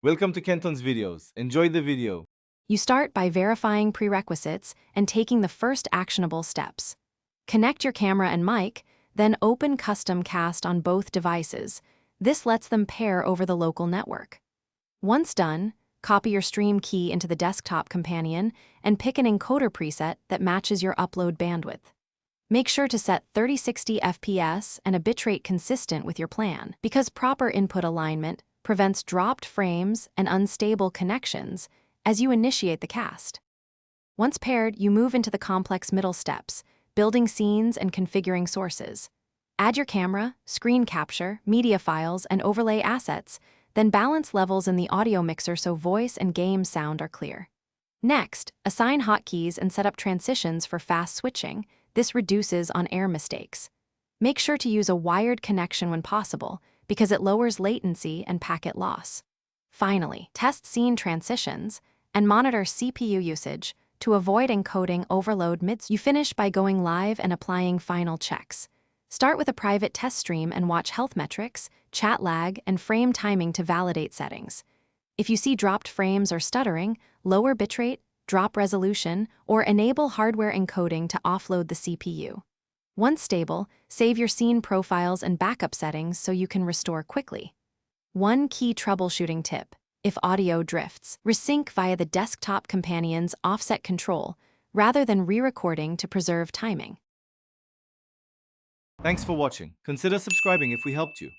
Welcome to Kenton's videos. Enjoy the video. You start by verifying prerequisites and taking the first actionable steps. Connect your camera and mic, then open Custom Cast on both devices. This lets them pair over the local network. Once done, copy your stream key into the desktop companion and pick an encoder preset that matches your upload bandwidth. Make sure to set 3060 FPS and a bitrate consistent with your plan, because proper input alignment prevents dropped frames and unstable connections as you initiate the cast. Once paired, you move into the complex middle steps, building scenes and configuring sources. Add your camera, screen capture, media files, and overlay assets, then balance levels in the audio mixer so voice and game sound are clear. Next, assign hotkeys and set up transitions for fast switching. This reduces on-air mistakes. Make sure to use a wired connection when possible, because it lowers latency and packet loss. Finally, test scene transitions and monitor CPU usage to avoid encoding overload mid. You finish by going live and applying final checks. Start with a private test stream and watch health metrics, chat lag, and frame timing to validate settings. If you see dropped frames or stuttering, lower bitrate, drop resolution, or enable hardware encoding to offload the CPU. Once stable, save your scene profiles and backup settings so you can restore quickly. One key troubleshooting tip: if audio drifts, resync via the desktop companion's offset control rather than re-recording to preserve timing. Thanks for watching. Consider subscribing if we helped you.